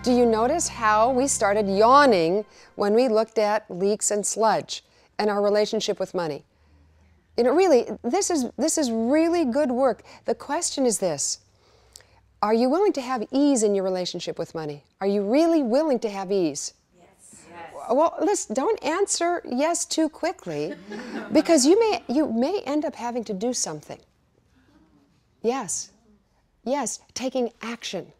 Do you notice how we started yawning when we looked at leaks and sludge and our relationship with money? You know, really, this is really good work. The question is this: are you willing to have ease in your relationship with money? Are you really willing to have ease? Yes. Well, listen, don't answer yes too quickly, because you may end up having to do something. Yes, taking action.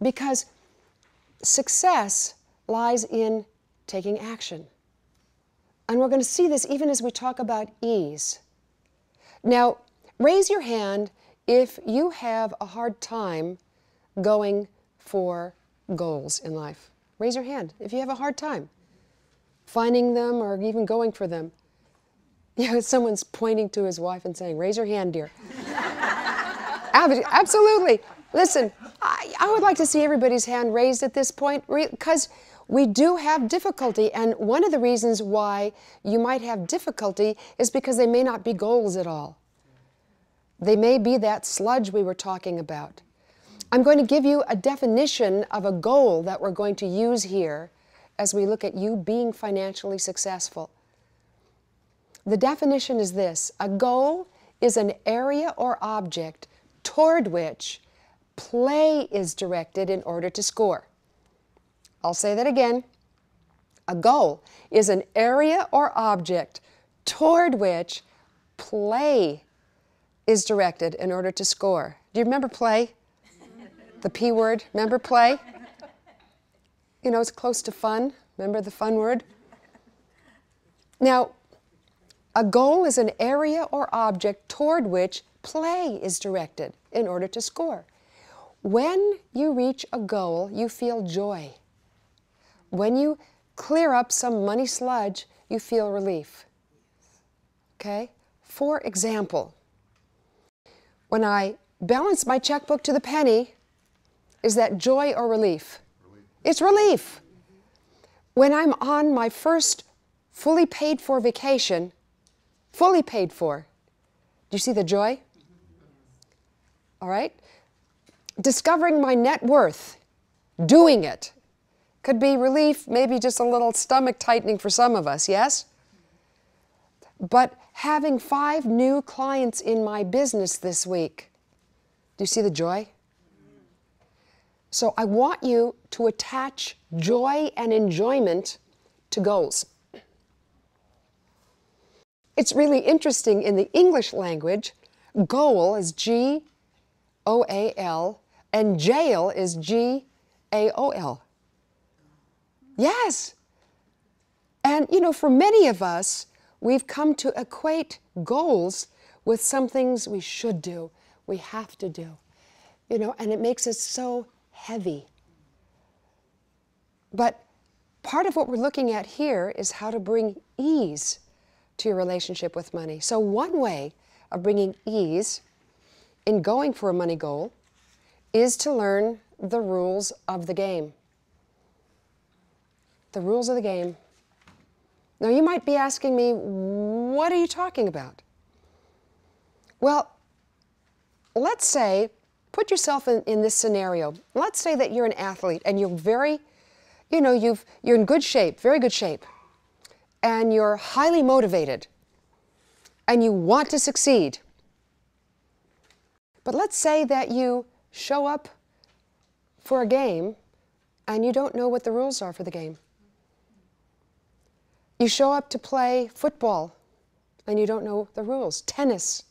Because success lies in taking action. And we're going to see this even as we talk about ease. Now, raise your hand if you have a hard time going for goals in life. Raise your hand if you have a hard time finding them or even going for them. You know, someone's pointing to his wife and saying, "Raise your hand, dear." Absolutely. Listen, I would like to see everybody's hand raised at this point, because we do have difficulty, and one of the reasons why you might have difficulty is because they may not be goals at all. They may be that sludge we were talking about. I'm going to give you a definition of a goal that we're going to use here as we look at you being financially successful. The definition is this: a goal is an area or object toward which play is directed in order to score. I'll say that again. A goal is an area or object toward which play is directed in order to score. Do you remember play? The P word, remember play? You know, it's close to fun. Remember the fun word? Now, a goal is an area or object toward which play is directed in order to score. When you reach a goal, you feel joy. When you clear up some money sludge, you feel relief. Okay? For example, when I balance my checkbook to the penny, is that joy or relief? It's relief. When I'm on my first fully paid for vacation, fully paid for, do you see the joy? All right? Discovering my net worth, doing it, could be relief, maybe just a little stomach tightening for some of us, yes? But having 5 new clients in my business this week, do you see the joy? So I want you to attach joy and enjoyment to goals. It's really interesting, in the English language, goal is G-O-A-L, and jail is G-A-O-L. Yes. And, you know, for many of us, we've come to equate goals with some things we should do, we have to do, you know, and it makes us so heavy. But part of what we're looking at here is how to bring ease to your relationship with money. So one way of bringing ease in going for a money goal is to learn the rules of the game. The rules of the game. Now you might be asking me, what are you talking about? Well, let's say, put yourself in this scenario. Let's say that you're an athlete and you're very, you know, you're in good shape, very good shape, and you're highly motivated and you want to succeed. But let's say that you show up for a game and you don't know what the rules are for the game. You show up to play football and you don't know the rules. Tennis,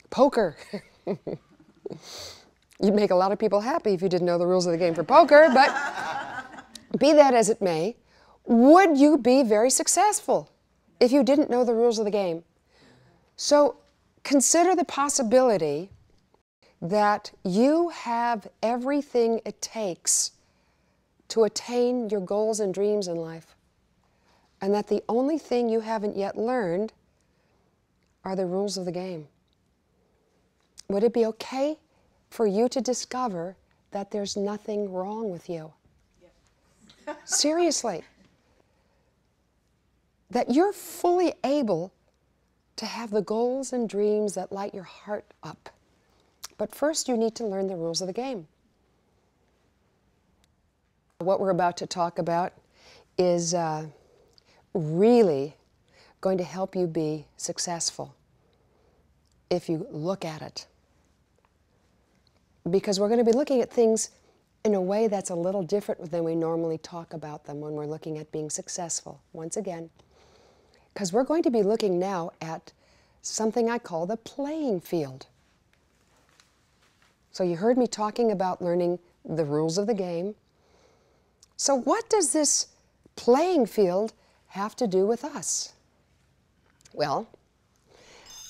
poker. You'd make a lot of people happy if you didn't know the rules of the game for poker, but be that as it may, would you be very successful if you didn't know the rules of the game? So consider the possibility that you have everything it takes to attain your goals and dreams in life, and that the only thing you haven't yet learned are the rules of the game. Would it be okay for you to discover that there's nothing wrong with you? Yeah. Seriously. That you're fully able to have the goals and dreams that light your heart up. But first you need to learn the rules of the game. what we're about to talk about is really going to help you be successful if you look at it. Because we're going to be looking at things in a way that's a little different than we normally talk about them when we're looking at being successful. Once again, because we're going to be looking now at something I call the playing field. So you heard me talking about learning the rules of the game. So what does this playing field have to do with us? Well,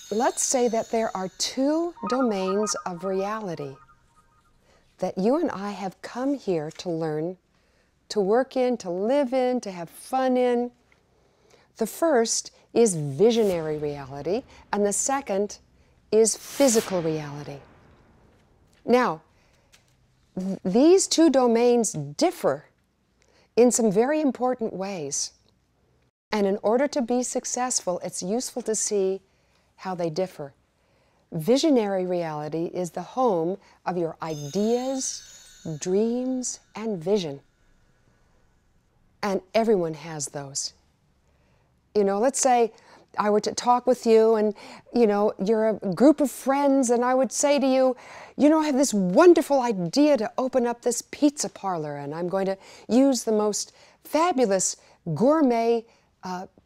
let's say that there are two domains of reality that you and I have come here to learn, to work in, to live in, to have fun in. The first is visionary reality, and the second is physical reality. Now, these two domains differ in some very important ways. And in order to be successful, it's useful to see how they differ. Visionary reality is the home of your ideas, dreams, and vision. And everyone has those. You know, let's say I were to talk with you and, you know, you're a group of friends and I would say to you, you know, I have this wonderful idea to open up this pizza parlor and I'm going to use the most fabulous gourmet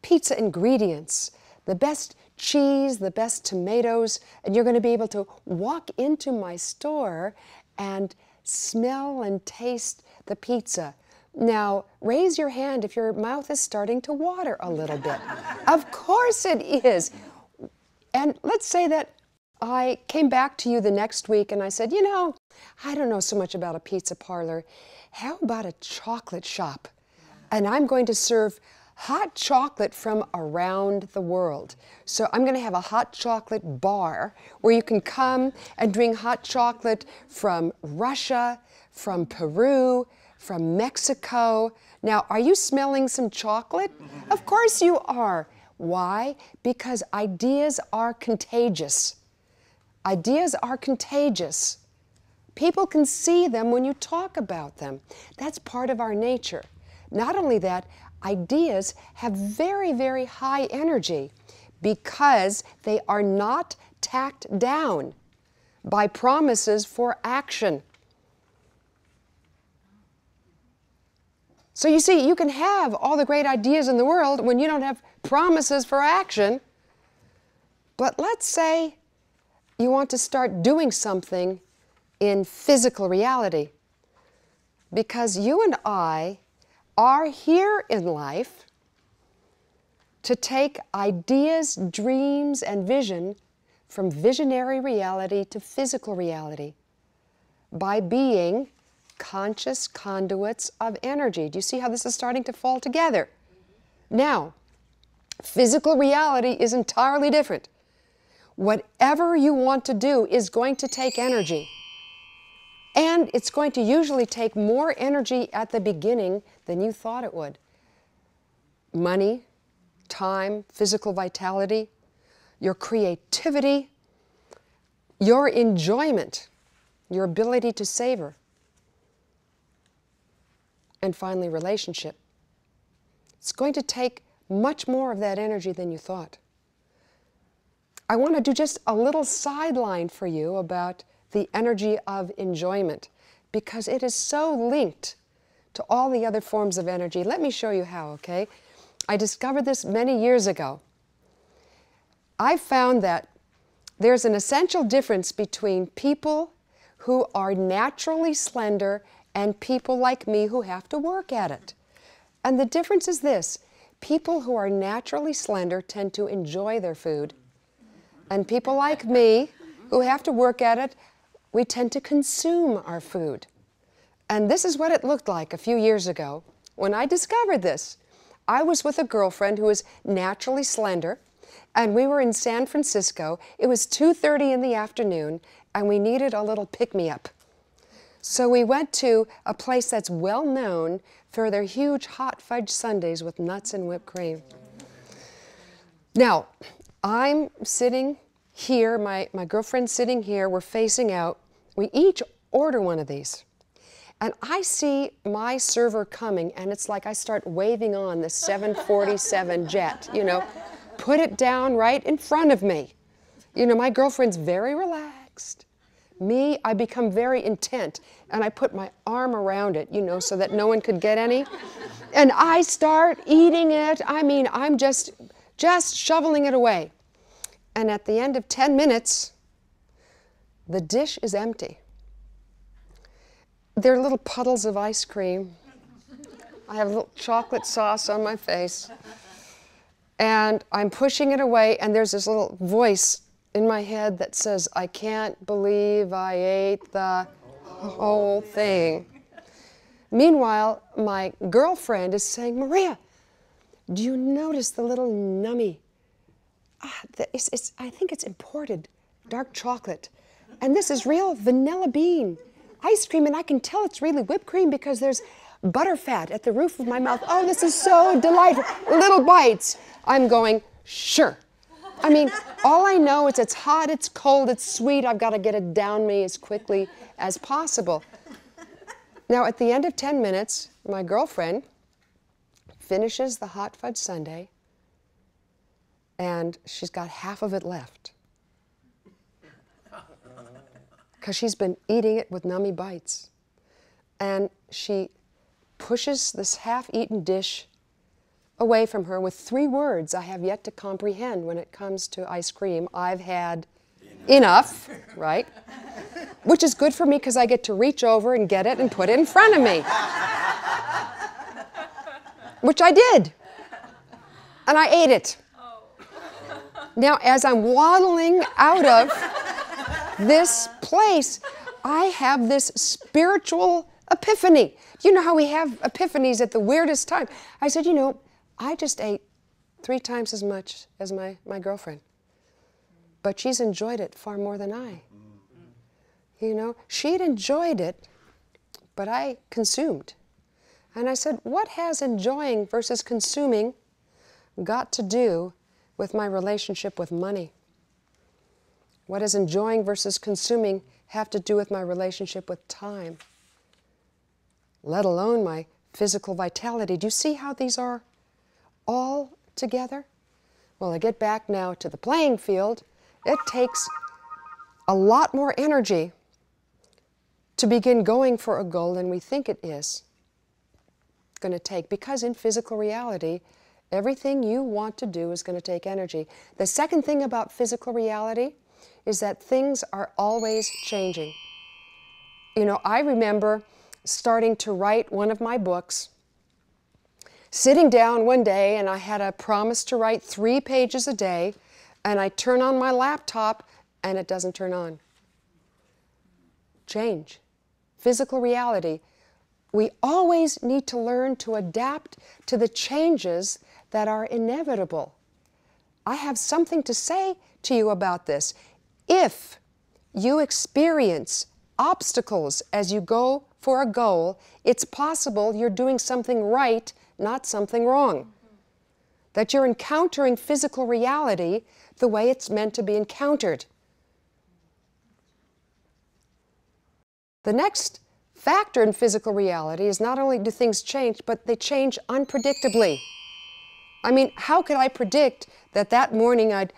pizza ingredients, the best cheese, the best tomatoes, and you're going to be able to walk into my store and smell and taste the pizza. Now, raise your hand if your mouth is starting to water a little bit. Of course it is. And let's say that I came back to you the next week and I said, you know, I don't know so much about a pizza parlor. How about a chocolate shop? And I'm going to serve hot chocolate from around the world. So I'm going to have a hot chocolate bar where you can come and drink hot chocolate from Russia, from Peru, from Mexico. Now, are you smelling some chocolate? Of course you are. Why? Because ideas are contagious. Ideas are contagious. People can see them when you talk about them. That's part of our nature. Not only that, ideas have very, very high energy because they are not tacked down by promises for action. So you see, you can have all the great ideas in the world when you don't have promises for action. But let's say you want to start doing something in physical reality. Because you and I are here in life to take ideas, dreams, and vision from visionary reality to physical reality by being conscious conduits of energy. Do you see how this is starting to fall together? Now, physical reality is entirely different. Whatever you want to do is going to take energy. And it's going to usually take more energy at the beginning than you thought it would. Money, time, physical vitality, your creativity, your enjoyment, your ability to savor. And finally, relationship. It's going to take much more of that energy than you thought. I want to do just a little sideline for you about the energy of enjoyment, because it is so linked to all the other forms of energy. Let me show you how, okay? I discovered this many years ago. I found that there's an essential difference between people who are naturally slender and people like me who have to work at it. And the difference is this: people who are naturally slender tend to enjoy their food, and people like me who have to work at it, we tend to consume our food. And this is what it looked like a few years ago when I discovered this. I was with a girlfriend who was naturally slender, and we were in San Francisco. It was 2:30 in the afternoon, and we needed a little pick-me-up. So we went to a place that's well known for their huge hot fudge sundaes with nuts and whipped cream. Now, I'm sitting here, my girlfriend's sitting here, we're facing out. We each order one of these. And I see my server coming, and it's like I start waving on the 747 jet, you know, put it down right in front of me. You know, my girlfriend's very relaxed. Me, I become very intent, and I put my arm around it, you know, so that no one could get any. And I start eating it. I mean, I'm just shoveling it away. And at the end of 10 minutes, the dish is empty. There are little puddles of ice cream. I have a little chocolate sauce on my face. And I'm pushing it away, and there's this little voice in my head that says, I can't believe I ate the whole thing. Meanwhile, my girlfriend is saying, Maria, do you notice the little nummy? I think it's imported dark chocolate. And this is real vanilla bean ice cream, and I can tell it's really whipped cream because there's butterfat at the roof of my mouth. Oh, this is so delightful. Little bites. I'm going, sure. I mean, all I know is it's hot, it's cold, it's sweet. I've got to get it down me as quickly as possible. Now, at the end of 10 minutes, my girlfriend finishes the hot fudge sundae, and she's got half of it left. Because she's been eating it with nummy bites. And she pushes this half-eaten dish away from her with 3 words I have yet to comprehend when it comes to ice cream. I've had enough, right? Which is good for me because I get to reach over and get it and put it in front of me. Which I did. And I ate it. Now, as I'm waddling out of this place, I have this spiritual epiphany. You know how we have epiphanies at the weirdest time. I said, you know, I just ate 3 times as much as my girlfriend. But she's enjoyed it far more than I. You know, she'd enjoyed it, but I consumed. And I said, what has enjoying versus consuming got to do with my relationship with money? What does enjoying versus consuming have to do with my relationship with time? Let alone my physical vitality. Do you see how these are all together? Well, I get back now to the playing field. It takes a lot more energy to begin going for a goal than we think it is going to take, because in physical reality, everything you want to do is going to take energy. The second thing about physical reality is that things are always changing. You know, I remember starting to write one of my books, sitting down one day, and I had a promise to write 3 pages a day, and I turn on my laptop and it doesn't turn on. Change. Physical reality. We always need to learn to adapt to the changes that are inevitable. I have something to say to you about this. If you experience obstacles as you go for a goal, it's possible you're doing something right, not something wrong. That you're encountering physical reality the way it's meant to be encountered. The next factor in physical reality is not only do things change, but they change unpredictably. I mean, how could I predict that that morning I'd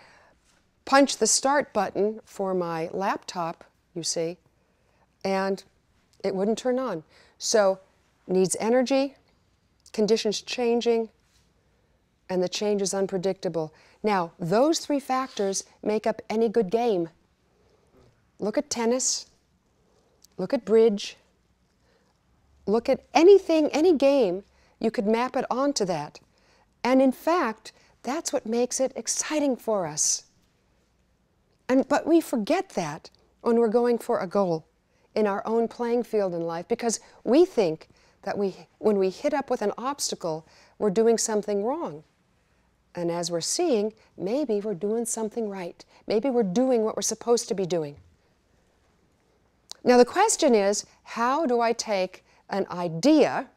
punch the start button for my laptop, you see, and it wouldn't turn on? So, needs energy, conditions changing, and the change is unpredictable. Now, those 3 factors make up any good game. Look at tennis, look at bridge, look at anything, any game, you could map it onto that. And in fact, that's what makes it exciting for us. But we forget that when we're going for a goal in our own playing field in life, because we think that when we hit up with an obstacle, we're doing something wrong. And as we're seeing, maybe we're doing something right. Maybe we're doing what we're supposed to be doing. Now the question is, how do I take an idea,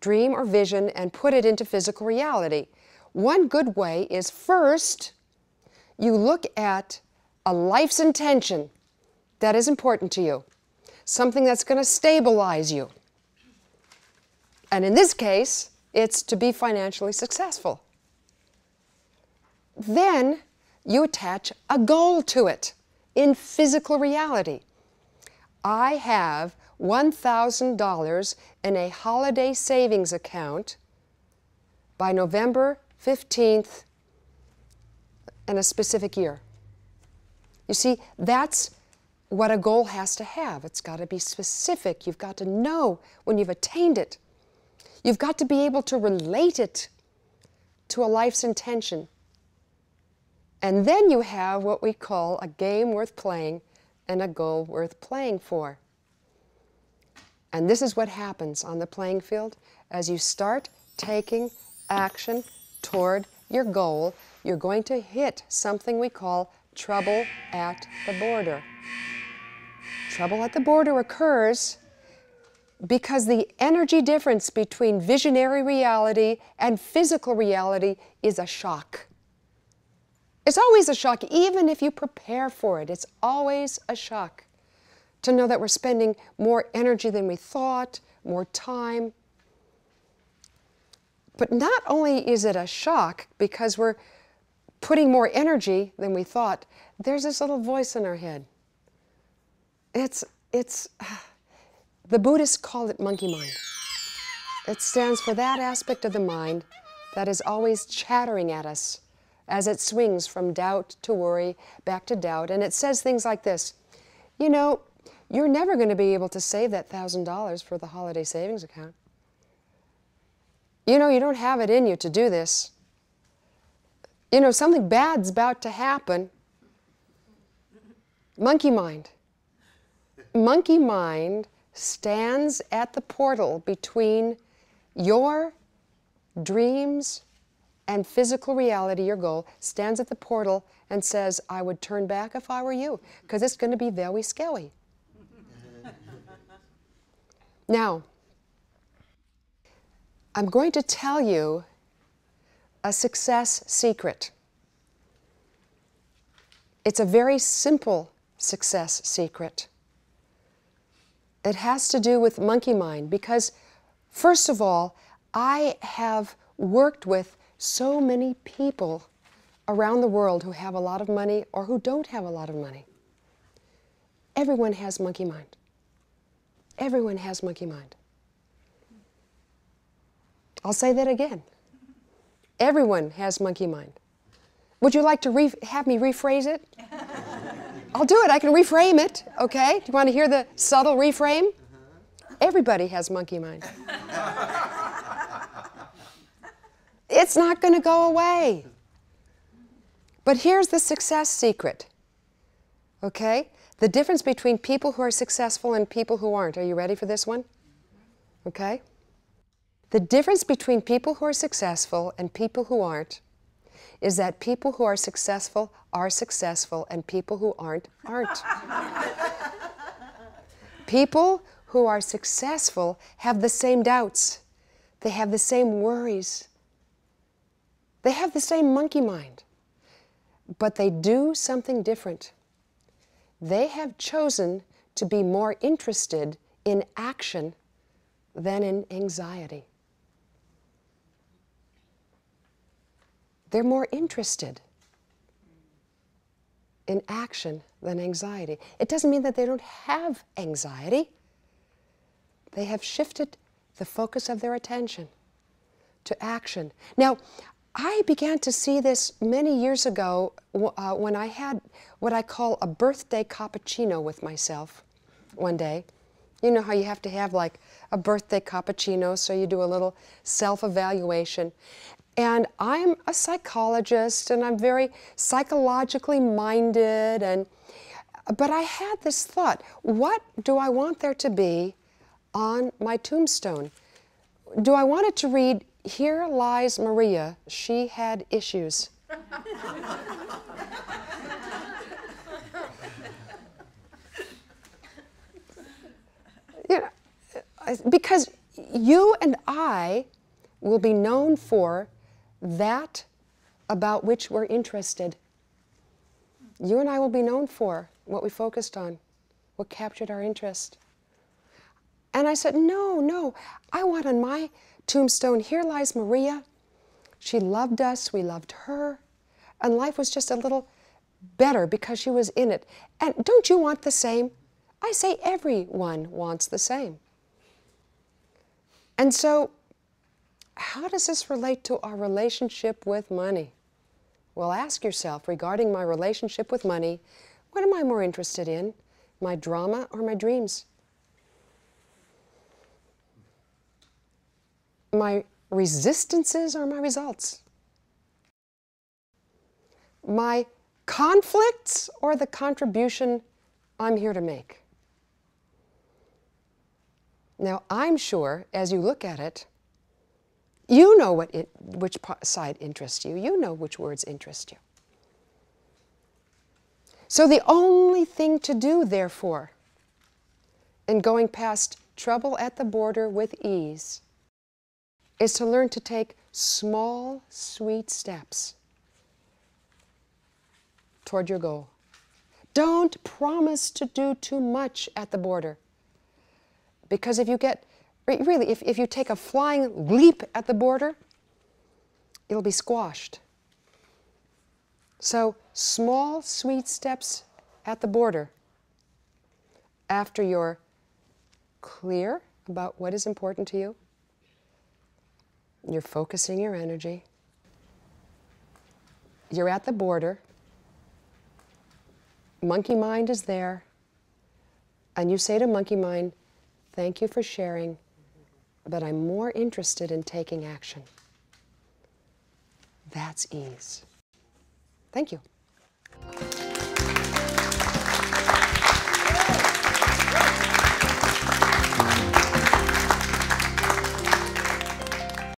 dream or vision, and put it into physical reality? One good way is, first, you look at a life's intention that is important to you. something that's going to stabilize you. And in this case, it's to be financially successful. Then you attach a goal to it in physical reality. I have $1,000 in a holiday savings account by November 15th in a specific year. You see, that's what a goal has to have. It's got to be specific. You've got to know when you've attained it. You've got to be able to relate it to a life's intention. And then you have what we call a game worth playing and a goal worth playing for. And this is what happens on the playing field. As you start taking action toward your goal, you're going to hit something we call trouble at the border. Trouble at the border occurs because the energy difference between visionary reality and physical reality is a shock. It's always a shock, even if you prepare for it. It's always a shock to know that we're spending more energy than we thought, more time. But not only is it a shock because we're putting more energy than we thought, there's this little voice in our head. The Buddhists call it monkey mind. It stands for that aspect of the mind that is always chattering at us as it swings from doubt to worry, back to doubt. And it says things like this: you know, you're never going to be able to save that $1,000 for the holiday savings account. You know, you don't have it in you to do this. You know, something bad's about to happen. Monkey mind. Monkey mind stands at the portal between your dreams and physical reality, your goal, stands at the portal and says, I would turn back if I were you, because it's going to be very scary. Now, I'm going to tell you a success secret. It's a very simple success secret. It has to do with monkey mind because, first of all, I have worked with so many people around the world who have a lot of money or who don't have a lot of money. Everyone has monkey mind. Everyone has monkey mind. I'll say that again. Everyone has monkey mind. Would you like to have me rephrase it? I'll do it. I can reframe it, okay? Do you want to hear the subtle reframe? Everybody has monkey mind. It's not going to go away. But here's the success secret, okay? The difference between people who are successful and people who aren't. Are you ready for this one? Okay? The difference between people who are successful and people who aren't is that people who are successful and people who aren't. People who are successful have the same doubts. They have the same worries. They have the same monkey mind. But they do something different. They have chosen to be more interested in action than in anxiety. They're more interested in action than anxiety. It doesn't mean that they don't have anxiety. They have shifted the focus of their attention to action. Now, I began to see this many years ago when I had what I call a birthday cappuccino with myself one day. You know how you have to have like a birthday cappuccino, so you do a little self-evaluation. And I'm a psychologist, and I'm very psychologically minded, but I had this thought: what do I want there to be on my tombstone? Do I want it to read, "Here lies Maria, she had issues"? You know, because you and I will be known for that about which we're interested. You and I will be known for what we focused on, what captured our interest. And I said, no, no, I want on my tombstone, here lies Maria. She loved us, we loved her, and life was just a little better because she was in it. And don't you want the same? I say everyone wants the same. And so, how does this relate to our relationship with money? Well, ask yourself, regarding my relationship with money, what am I more interested in? My drama or my dreams? My resistances or my results? My conflicts or the contribution I'm here to make? Now, I'm sure, as you look at it, you know which side interests you. You know which words interest you. So the only thing to do, therefore, in going past trouble at the border with ease, is to learn to take small, sweet steps toward your goal. Don't promise to do too much at the border. Because if you get, really, if you take a flying leap at the border, you'll be squashed. So small, sweet steps at the border after you're clear about what is important to you. You're focusing your energy. You're at the border. Monkey mind is there. And you say to monkey mind, thank you for sharing, but I'm more interested in taking action. That's ease. Thank you.